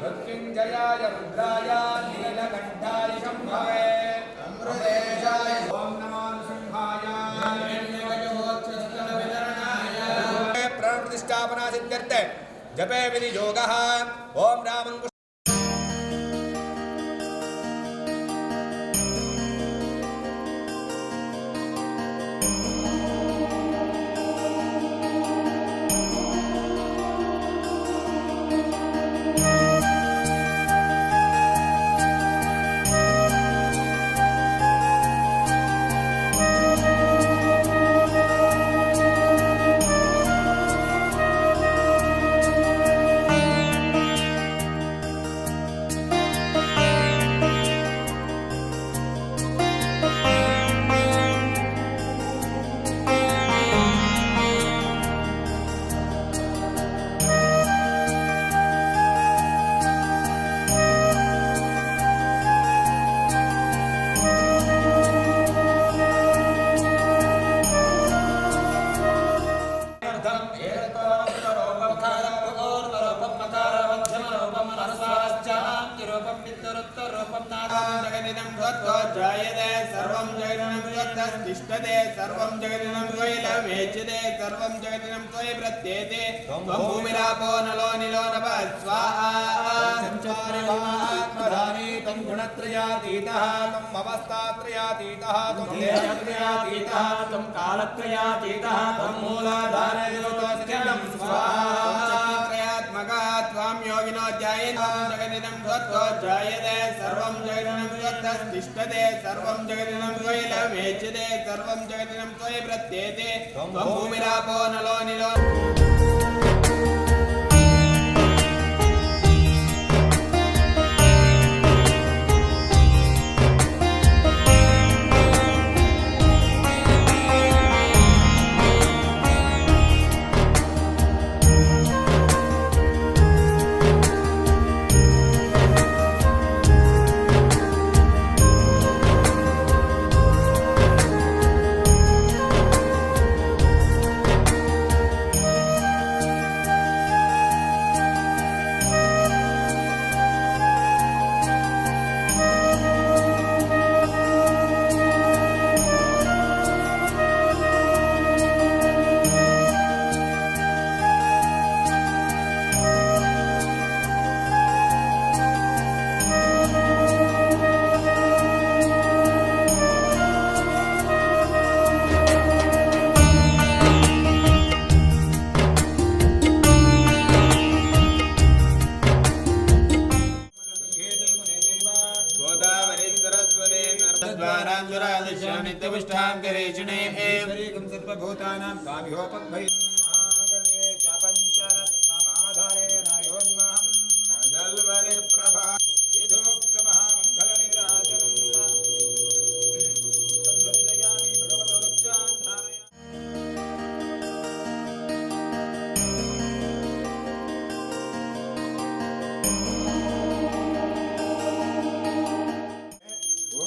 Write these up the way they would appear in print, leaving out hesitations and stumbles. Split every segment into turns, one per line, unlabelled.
मृत्युंजयाय रुद्राय नीलकंठाय शंभवे अमृतेशाय ओम नमो नृसिंहाय प्राण प्रतिष्ठापना सिद्ध्यर्थे जपे विधि योगः ओम रामं तिष्ठते सर्वं जगदिनं त्वयि लवेच्यते सर्वं जगदिनं त्वयि प्रत्येते त्वं भूमिरापो नलो निलो नभः स्वाहा संचक्रवात्मधारी त्वं गुणत्रयातीतः त्वं अवस्थात्रयातीतः त्वं देशत्रयातीतः त्वं कालत्रयातीतः त्वं मूलाधारयोतोऽस्त्यं स्वाहा त्वां योगिनो ध्यायेत् जगदिनं त्वत्तो ध्यायते सर्वं जगदिनं त्वत्तिष्ठते सर्वं जगदिनं त्वयि लवेच्यते सर्वं जगदिनं त्वयि प्रत्येते त्वं भूमिरापो नलो निलो द्वाराञ्जुरादृश्यां नित्यपुष्टां करेषिणे
ईश्वरीकं सर्वभूतानां स्वामिहोपद्भयं गणेश पञ्चरत्नमाधारेण योन्महं जल्वरिप्रभा यथोक्तमहामङ्गलनिराजनम् सन्दर्शयामि भगवतो रक्षां धारय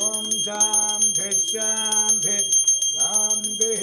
ॐ शान्तिः शान्तिः शान्तिः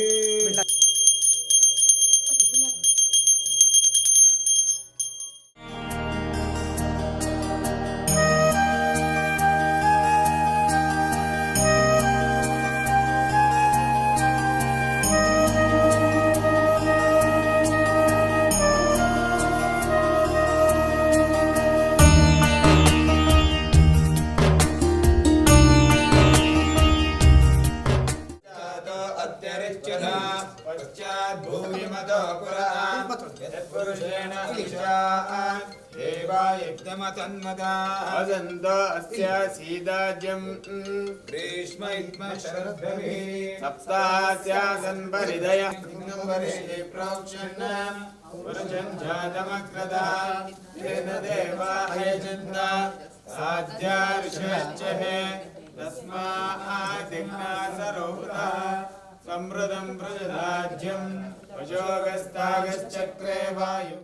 पश्चाद्भूमिमतो पुरान् यत्पुरुषेण ईशान् देवायुक्तमतन्मदा
वदन्त अस्य सीदाज्यं
ग्रीष्म इत्म शरद्भिः
सप्तास्यासन् परिदयः
वर्षे प्रोक्षन्
पुरुषं जातमग्रदा तेन देवा अयजन्त साध्या ऋषयश्चहे तस्मादिग्ना सरोवृतः समृद्धं प्रजदाज्यं वशोगस्तागश्चक्रे वायु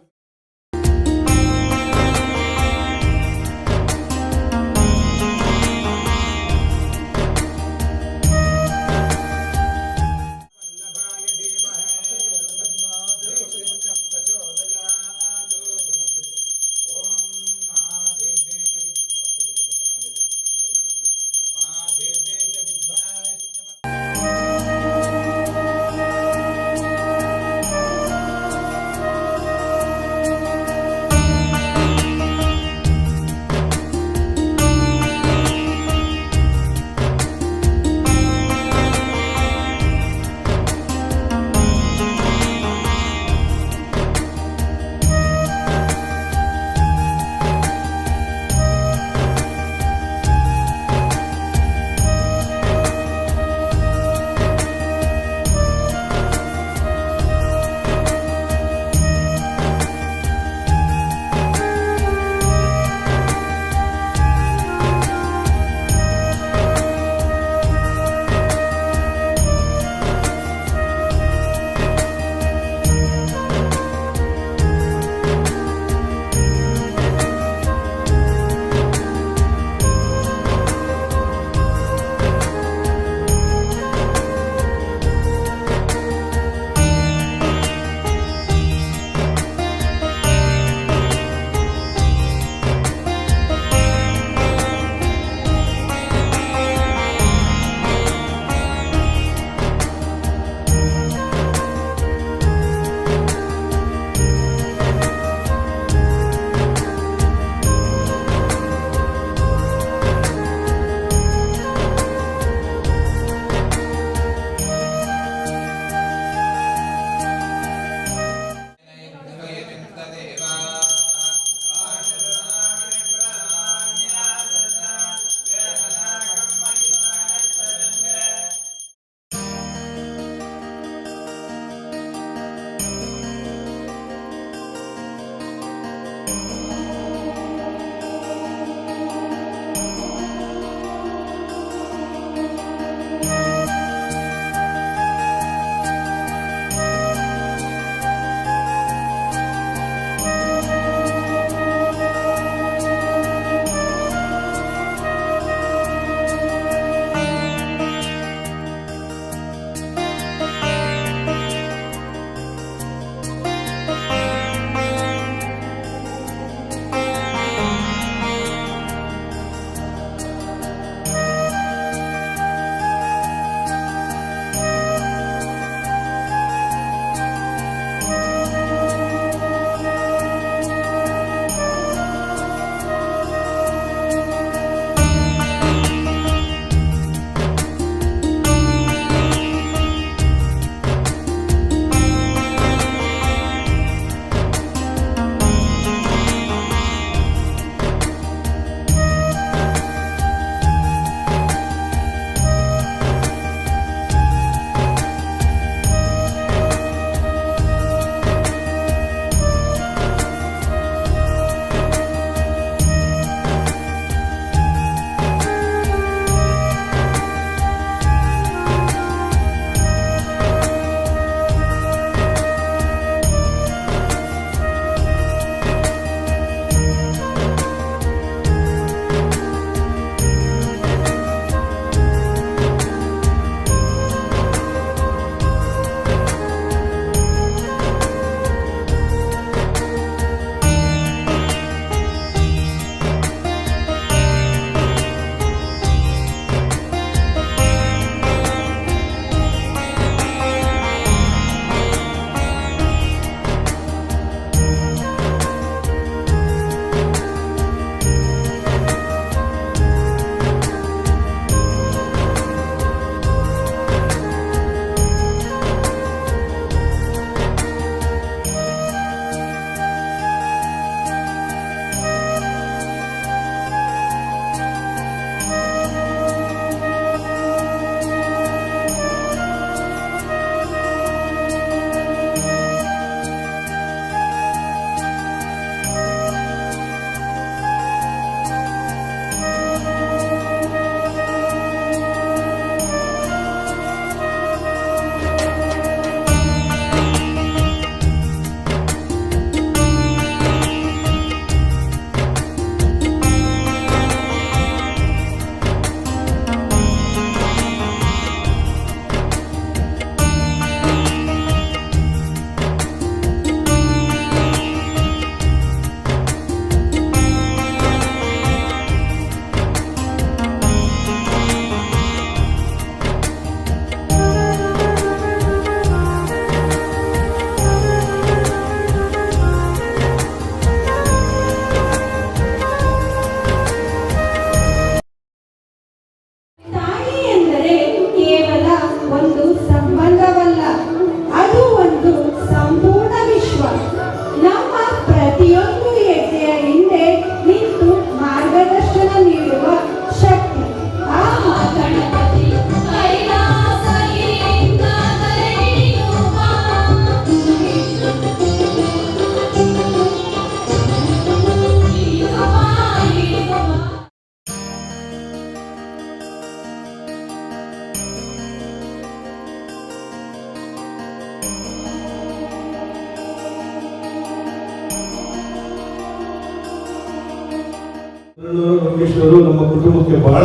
ವೆಂಕಟೇಶ್ವರು ನಮ್ಮ ಕುಟುಂಬಕ್ಕೆ ಬಹಳ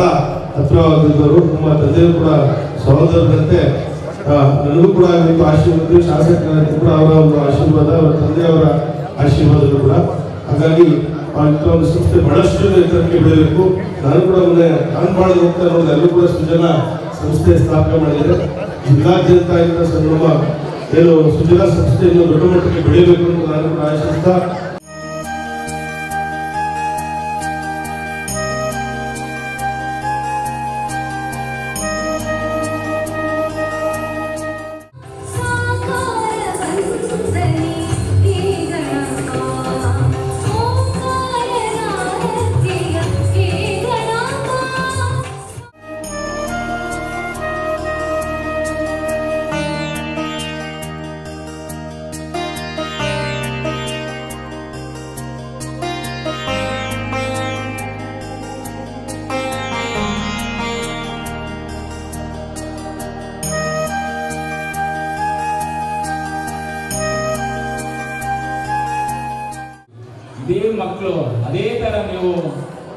ಹತ್ತಿರವಾಗಿದ್ದವರು. ನಮ್ಮ ತಂದೆಯವರು ಕೂಡ ಸಹೋದರರಂತೆ ನನಗೂ ಕೂಡ ಇವತ್ತು ಆಶೀರ್ವಾದ, ಶಾಸಕರಾಗಿ ಕೂಡ ಅವರ ಒಂದು ಆಶೀರ್ವಾದ, ಅವರ ತಂದೆಯವರ ಆಶೀರ್ವಾದಗಳು ಕೂಡ. ಹಾಗಾಗಿ ಒಂದು ಸಂಸ್ಥೆ ಬಹಳಷ್ಟು ಎತ್ತರಕ್ಕೆ ಬೆಳೆಯಬೇಕು. ನಾನು ಕೂಡ ನಾನು ಮಾಡೋದು ಹೋಗ್ತಾ ಇರೋದು ಎಲ್ಲರೂ ಕೂಡ ಸುಜನ ಸಂಸ್ಥೆ ಸ್ಥಾಪನೆ ಮಾಡಿದ್ದಾರೆ. ಜಿಲ್ಲಾದ್ಯಂತ ನಮ್ಮ ಏನು ಸುಜನ ಸಂಸ್ಥೆಯನ್ನು ದೊಡ್ಡ ಮಟ್ಟಕ್ಕೆ ಬೆಳೆಯಬೇಕು ಅಂತ ನಾನು ಕೂಡ ಆಶಿಸ್ತಾ
ಇದೇ ಮಕ್ಕಳು ಅದೇ ಥರ ನೀವು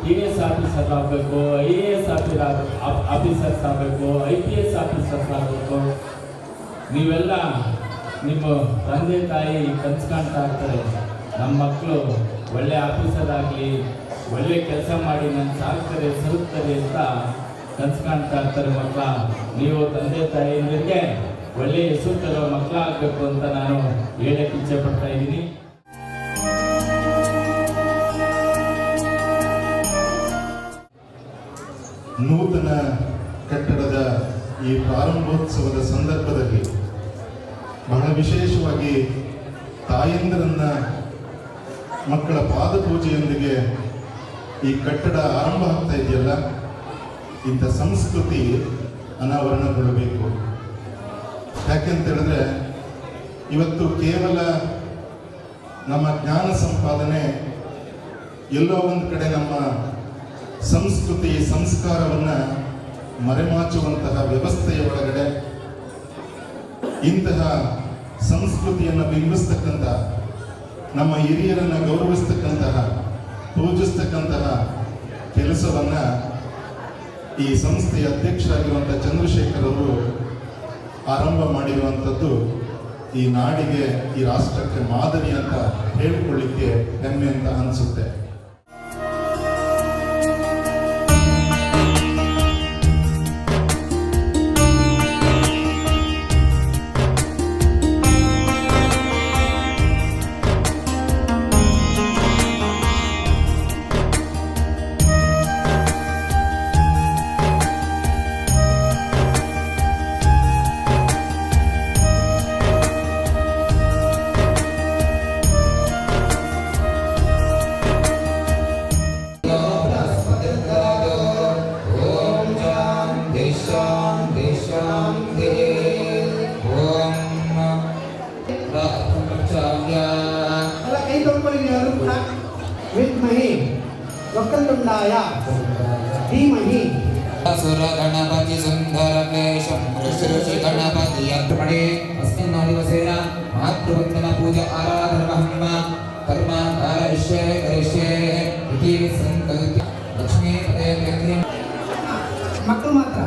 TVS ಆಫೀಸರ್ ಆಗಬೇಕು, IAS ಆಫೀಸರ್ಸ್ ಆಗಬೇಕು, IPS ಆಫೀಸರ್ಸ್ ಆಗಬೇಕು. ನೀವೆಲ್ಲ ನಿಮ್ಮ ತಂದೆ ತಾಯಿ ಕನಸು ಕಾಣ್ತಾ ಇರ್ತಾರೆ, ನಮ್ಮ ಮಕ್ಕಳು ಒಳ್ಳೆ ಆಫೀಸರ್ ಆಗಲಿ, ಒಳ್ಳೆ ಕೆಲಸ ಮಾಡಿ ನನ್ನ ಸಾಕ್ತಾರೆ ಸರುತ್ತಾರೆ ಅಂತ ಕನಸು ಕಾಣ್ತಾ ಇರ್ತಾರೆ ಮಕ್ಕಳ. ನೀವು ತಂದೆ ತಾಯಿಯಂದಿರಿಗೆ ಒಳ್ಳೆ ಹೆಸರು ತರೋ ಮಕ್ಕಳಾಗಬೇಕು ಅಂತ ನಾನು ಹೇಳಕ್ಕೆ ಇಚ್ಛೆ ಪಡ್ತಾ ಇದ್ದೀನಿ.
ನೂತನ ಕಟ್ಟಡದ ಈ ಪ್ರಾರಂಭೋತ್ಸವದ ಸಂದರ್ಭದಲ್ಲಿ ಬಹಳ ವಿಶೇಷವಾಗಿ ತಾಯಂದಿರನ್ನ ಮಕ್ಕಳ ಪಾದಪೂಜೆಯೊಂದಿಗೆ ಈ ಕಟ್ಟಡ ಆರಂಭ ಆಗ್ತಾ ಇದೆಯಲ್ಲ, ಇಂಥ ಸಂಸ್ಕೃತಿ ಅನಾವರಣಗೊಳ್ಳಬೇಕು. ಯಾಕೆಂತೇಳಿದ್ರೆ ಇವತ್ತು ಕೇವಲ ನಮ್ಮ ಜ್ಞಾನ ಸಂಪಾದನೆ, ಎಲ್ಲೋ ಒಂದು ಕಡೆ ನಮ್ಮ ಸಂಸ್ಕೃತಿ ಸಂಸ್ಕಾರವನ್ನು ಮರೆಮಾಚುವಂತಹ ವ್ಯವಸ್ಥೆಯ ಒಳಗಡೆ ಇಂತಹ ಸಂಸ್ಕೃತಿಯನ್ನು ಬಿಂಬಿಸ್ತಕ್ಕಂಥ, ನಮ್ಮ ಹಿರಿಯರನ್ನು ಗೌರವಿಸ್ತಕ್ಕಂತಹ, ಪೂಜಿಸ್ತಕ್ಕಂತಹ ಕೆಲಸವನ್ನು ಈ ಸಂಸ್ಥೆಯ ಅಧ್ಯಕ್ಷರಾಗಿರುವಂಥ ಚಂದ್ರಶೇಖರ್ ಅವರು ಆರಂಭ ಮಾಡಿರುವಂಥದ್ದು ಈ ನಾಡಿಗೆ, ಈ ರಾಷ್ಟ್ರಕ್ಕೆ ಮಾದರಿ ಅಂತ ಹೇಳಿಕೊಳ್ಳಿಕ್ಕೆ ಹೆಮ್ಮೆ ಅಂತ ಅನಿಸುತ್ತೆ.
वक्रतुण्डाय धीमहि
असुर गणपति सुंदर क्लेशं ऋषि गणपति अर्पणे अस्मिन् दिवसेन मातृवन्दन पूजा आराधनमहं कर्माकारयिष्ये इति संकल्प्य लक्ष्मी पदे
मक्कलु मात्र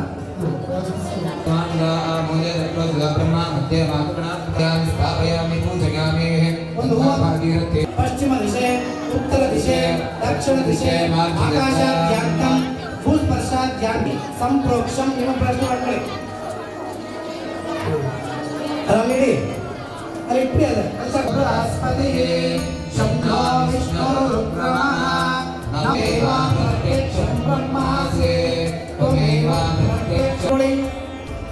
ब्रह्मा मध्ये मातृगणाभ्यां स्थापयामि पूजयामि
पश्चिम दिशे उत्तर दिशे दक्षिण दिशे आकाशाद्यांतं भूस्पर्शाद्यांति संप्रोक्षं इव प्रश्नवट्टे अलरेडी अरे इप्पि अद बृहस्पति शम्भो विष्णु रुद्रमा नमेव प्रत्यक्षं ब्रह्मासे त्वमेव प्रत्यक्षं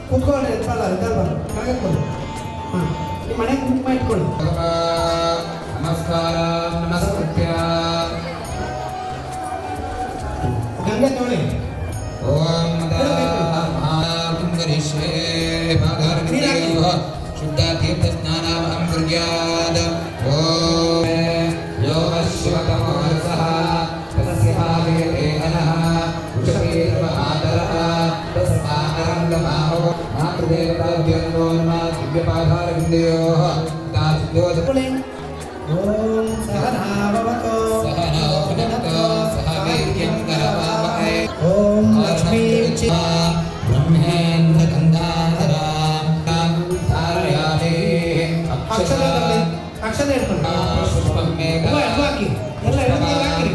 ಕೂತ್ಕೊಳ್ಳಿ ಇತ್ತಲ್ಲ ಇದಲ್ಲ ಕರೆಗೆ ಕೊಡಿ ನಿಮ್ಮ ಮನೆ ಕುಂಕುಮ ಇಟ್ಕೊಳ್ಳಿ
ನಮಸ್ಕಾರ ನಮಸ್ಕೃತ್ಯ
ಗಂಗೆ ತೊಳಿ
ಓಂ ಗರಿಷ್ಯೇ ಭಾಗರ್ಗೇವ ಶುದ್ಧ ತೀರ್ಥ ಸ್ನಾನಂ ಕುರ್ಯಾತ್ ಓಂ ಯೋ ಶಿವತಮೋ ರಸಃ ತಸ್ಯಾವೇತೆ ಅನಃ ಉಷೇವ ಆದರಃ ತಸ್ಮಾನಂ ಗಮಾಹೋ ಮಾತೃದೇವತಾಭ್ಯೋ ನಮಃ ದಿವ್ಯಪಾಧಾರವಿಂದಯೋಃ ತಾಸಿದ್ಯೋಜಪುಳಿ
ಓಂ ಸಹನಾ ಭವತೋ
ಸಹ ನೋ ಭುನಕ್ತೋ ಸಹ ವೀರ್ಯಂ ಕರವಾವಹೈ ಬ್ರಹ್ಮೇಂದ್ರ ಗಂಗಾಧರ ಧಾರಯಾಮಿ
ಅಕ್ಷರದಲ್ಲಿ ಅಕ್ಷರ ಇಟ್ಕೊಂಡು
ಪುಷ್ಪಂ ಮೇಘ
ಹೂವ ಹಾಕಿ ಎಲ್ಲ ಹಾಕಿರಿ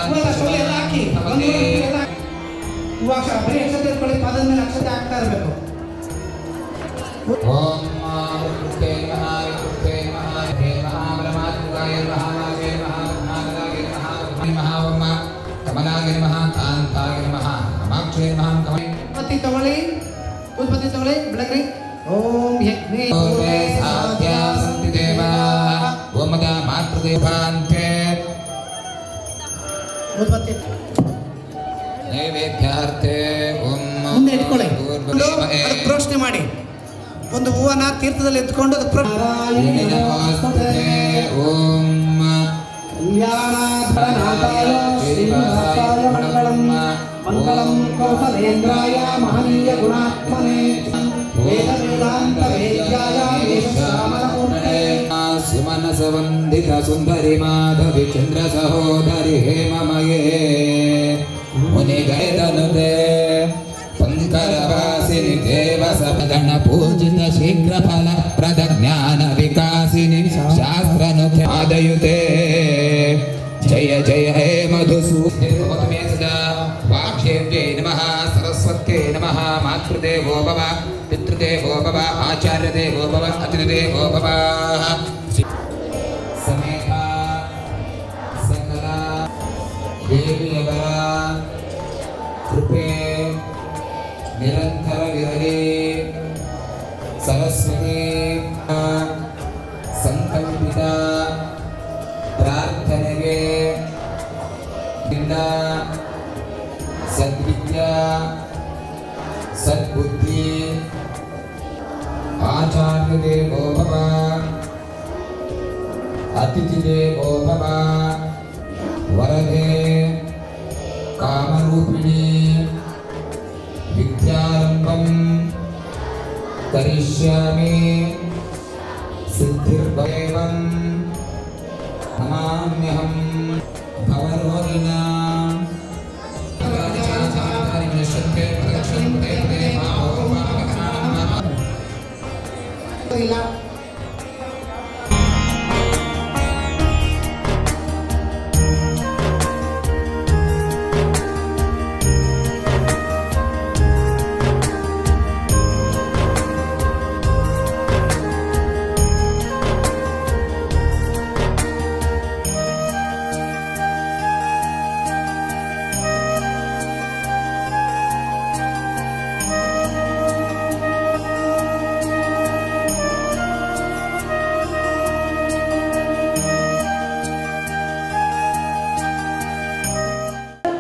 ಹೂವ ಎಲ್ಲ ಹಾಕಿ ಹೂವ ಅಕ್ಷರ ಬರೀ ಅಕ್ಷರ ಇಟ್ಕೊಳ್ಳಿ ಪಾದದ ಮೇಲೆ ಅಕ್ಷರ ಹಾಕ್ತಾ ಇರಬೇಕು.
ಓಂ ಕೃತೆ ಮಹಾವಿಕೃತೆ ಮಹಾದೇ ಮಹಾಬ್ರಹ್ಮಾತ್ಮಕಾಯ ಮಹಾನಾಗೇ ಮಹಾನಾಗೇ ಮಹಾವಮ್ಮ ಕಮಲಾಯ ನಮಃ ಕಾಂತಾಯ ನಮಃ ಕಾಮಾಕ್ಷೇ ನಮಃ ಕಮಲ
ಉತ್ಪತ್ತಿ ತಗೊಳ್ಳಿ ಉತ್ಪತ್ತಿ ತಗೊಳ್ಳಿ ಬೆಳಗ್ರಿ. ಓಂ ಯಜ್ಞೇ
ಓಮೇ ಸಾಧ್ಯ ಸಂತಿ ದೇವ ಓಮದ ಮಾತೃದೇವಾಂತೆ
ಉತ್ಪತ್ತಿ
ನೈವೇದ್ಯಾರ್ಥೆ ಓಂ
ಮುಂದೆ ಇಟ್ಕೊಳ್ಳಿ.
ಪೂರ್ವದೇವಹೇ
ಪ್ರೋಕ್ಷಣೆ ಮಾಡಿ. ಒಂದು ಹೂವನ್ನ ತೀರ್ಥದಲ್ಲಿ ಎತ್ಕೊಂಡು ಅದು
ನಮಸ್ತೆ ಓಂ
ಕಲ್ಯಾಣಾಧರನಾಥಾಯ ಶ್ರೀನಿವಾಸಾಯ ಮಂಗಳಂ ಮಂಗಳಂ ಕೌಸಲೇಂದ್ರಾಯ ಮಹನೀಯ ಗುಣಾತ್ಮನೆ ವೇದ ವೇದಾಂತ ವೇದ್ಯಾಯ ವೇದಶ್ಯಾಮಲಮೂರ್ತೆ
ಸುಮನಸವಂದಿತ ಸುಂದರಿ ಮಾಧವಿ ಚಂದ್ರ ಸಹೋದರಿ ಹೇಮಮಯೇ ಮುನಿಗೈದನುತೆ ಪಂಕರವಾಸಿನಿ ದೇವ ಸಪಗಣ ಪೂಜಿತ ಶೀಘ್ರ ಫಲ ಪ್ರದ ಜ್ಞಾನ ವಿಕಾಸಿನಿ ಶಾಸ್ತ್ರನುತೆ ಆದಯುತೆ ಜಯ ಜಯ ಹೇ ಮಧುಸೂದನೇ ಸದಾ ವಾಕ್ಷೇಭ್ಯೈ ನಮಃ ಸರಸ್ವತ್ಯೈ ನಮಃ ಮಾತೃದೇವೋ ಭವ ಪಿತೃದೇವೋ ಭವ ಆಚಾರ್ಯದೇವೋ ಭವ ಅತಿಥಿದೇವೋ ಭವ ಸಮೇತ ಸಕಲ ದೇವಿಯವರ ಕೃಪೆ ನಿರಂತರವಿರಲಿ. ಸರಸ್ವತಿ ಸಂಕಲ್ಪಿತ ಪ್ರಾರ್ಥನೆಗೆ ಸದ್ವಿದ್ಯಾ ಸದ್ಬುದ್ಧಿ ಆಚಾರ್ಯ ದೇವೋ ಭವ ಅತಿಥಿ ದೇವೋ ಭವ ವರದೆ ಕಾಮರೂಪಿಣಿ ವಿದ್ಯಾರಂಭಂ ಕರಿಷ್ಯಾಮಿ ಸಿದ್ಧಿರ್ಭವೇವಂ ನಮಾಮ್ಯಹಂ ಭವರೋಗಿಣಾಂ
ಇಲ್ಲ.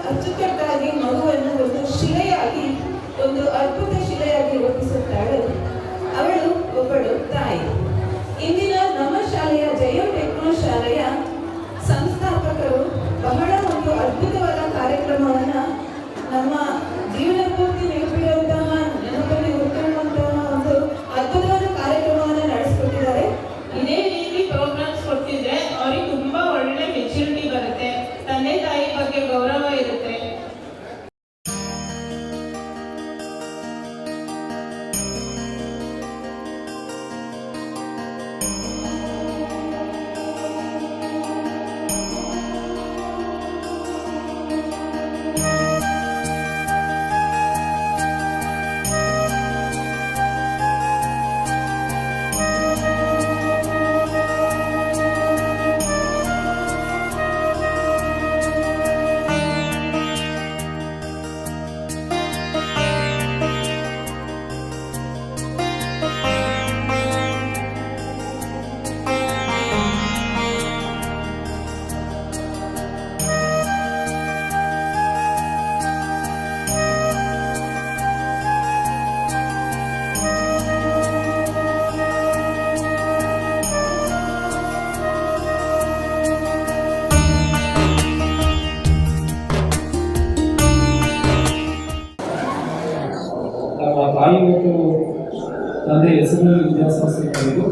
ಅಚ್ಚುಕಟ್ಟಾಗಿ ಮಗುವನ್ನು ಒಂದು ಶಿಲೆಯಾಗಿ, ಒಂದು ಅದ್ಭುತ ಶಿಲೆಯಾಗಿ ರೂಪಿಸುತ್ತಾಳೆ. ಅವಳು ಒಬ್ಬಳು ತಾಯಿ. ಇಂದಿನ ನಮ್ಮ ಶಾಲೆಯ ಜಯಂ ಟೆಕ್ನೋ ಶಾಲೆಯ ಸಂಸ್ಥಾಪಕರು ಬಹಳ ಒಂದು ಅದ್ಭುತವಾದ ಕಾರ್ಯಕ್ರಮವನ್ನ ನಮ್ಮ ಜೀವನ ಪೂರ್ತಿ ನೆನಪಿಡುವಂತಹ, ನೆನಪಲ್ಲಿ ಉಳ್ಕೊಳ್ಳುವಂತಹ ಒಂದು ಅದ್ಭುತವಾದ ಕಾರ್ಯಕ್ರಮವನ್ನು ನಡೆಸಿಕೊಟ್ಟಿದ್ದಾರೆ.
ಇದೇ ರೀತಿ ಪ್ರೋಗ್ರಾಮ್ಸ್ ಕೊಟ್ಟಿದ್ರೆ ಅವ್ರಿಗೆ ತುಂಬಾ ಒಳ್ಳೆ ಮೆಚುರಿಟಿ ಬರುತ್ತೆ, ತಂದೆ ತಾಯಿ ಬಗ್ಗೆ ಗೌರವ ಇರುತ್ತೆ.
ತಾಯಿ ಮತ್ತು ತಂದೆ ಹೆಸರಿನಲ್ಲಿ ವಿದ್ಯಾಸಂಸ್ಥೆ ಕರೆದು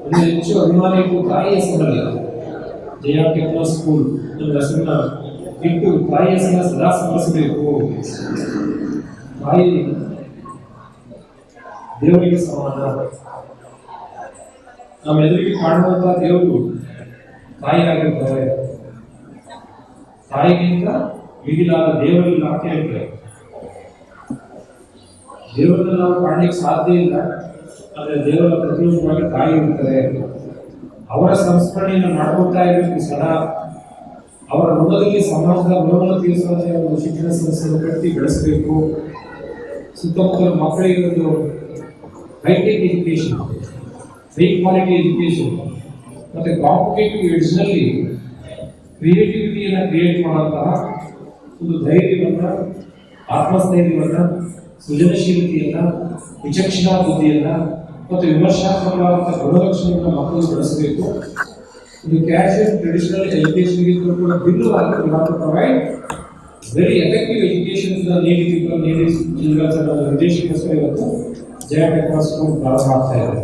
ಒಂದು ಹೆಚ್ಚು ಅಭಿಮಾನ ಇಟ್ಟು ತಾಯಿ ಹೆಸರಿನಲ್ಲಿ ಜಯ ಟೆಕ್ನೋ ಸ್ಕೂಲ್ ಎಂಬ ಹೆಸರನ್ನ ಇಟ್ಟು ತಾಯಿಯ ಸದಾ ಸ್ಮರಿಸಬೇಕು. ತಾಯಿ ದೇವರಿಗೆ ಸಮಾನ. ನಮ್ಮೆಲ್ಲರಿಗೂ ಕಾಣುವಂತಹ ದೇವರು ತಾಯಿಯಾಗಿರ್ತಾರೆ. ತಾಯಿಗಿಂತ ಮಿಗಿಲಾದ ದೇವರಿಲ್ಲ ಅಂತ ಹೇಳ್ತಾರೆ. ದೇವರನ್ನ ನಾವು ಕಾಣಲಿಕ್ಕೆ ಸಾಧ್ಯ ಇಲ್ಲ, ಆದರೆ ದೇವರ ಪ್ರತಿರೂಪವಾಗಿ ತಾಯಿ ಇರ್ತಾರೆ. ಅವರ ಸಂಸ್ಮರಣೆಯನ್ನು ಮಾಡ್ಕೊಳ್ತಾ ಇರಬೇಕು ಸದಾ. ಅವರ ಋಣದಲ್ಲಿ ಸಮಾಜದ ಋಣವನ್ನು ತೀರಿಸುವಂತೆ ಒಂದು ಶಿಕ್ಷಣ ಸಂಸ್ಥೆಯನ್ನು ಕಟ್ಟಿ ಬೆಳೆಸಬೇಕು. ಸುತ್ತಮುತ್ತಲ ಮಕ್ಕಳಿಗೆ ಒಂದು high tech education, high quality education ಮತ್ತು ಕಾಂಪಿಟೇಟಿವ್ ಎಡ್ಜ್ನಲ್ಲಿ ಕ್ರಿಯೇಟಿವಿಟಿಯನ್ನು ಕ್ರಿಯೇಟ್ ಮಾಡುವಂತಹ ಒಂದು ಧೈರ್ಯವನ್ನು, ಆತ್ಮಸ್ಥೈರ್ಯವನ್ನು, ಸೃಜನಶೀಲತೆಯನ್ನು, ವಿಚಕ್ಷಣಾ ಬುದ್ಧಿಯನ್ನು ಮತ್ತು ವಿಮರ್ಶಾತ್ಮಕವಾದಂತಹ ಗುಣಲಕ್ಷಣಗಳನ್ನು ಮಕ್ಕಳು ಬೆಳೆಸಬೇಕು. ಇದು ಕ್ಯಾಶುಯಲ್ ಟ್ರೆಡಿಷನಲ್ ಎಜುಕೇಶನ್ಗಿಂತ ಕೂಡ ಭಿನ್ನವಾಗಿ ಪ್ರೊವೈಡ್ ವೆರಿ ಎಫೆಕ್ಟಿವ್ ಎಜುಕೇಶನ್ ನೀಡಿ ಪೀಪಲ್ ನೀಡಿ ಚಿಲ್ಡ್ರನ್ಸ್ ಅನ್ನೋ ಉದ್ದೇಶಕ್ಕೋಸ್ಕರ ಇವತ್ತು ಜಯ ಟೆಕ್ನೋ ಸ್ಕೂಲ್ ಪ್ರಾರಂಭ ಆಗ್ತಾ ಇದೆ.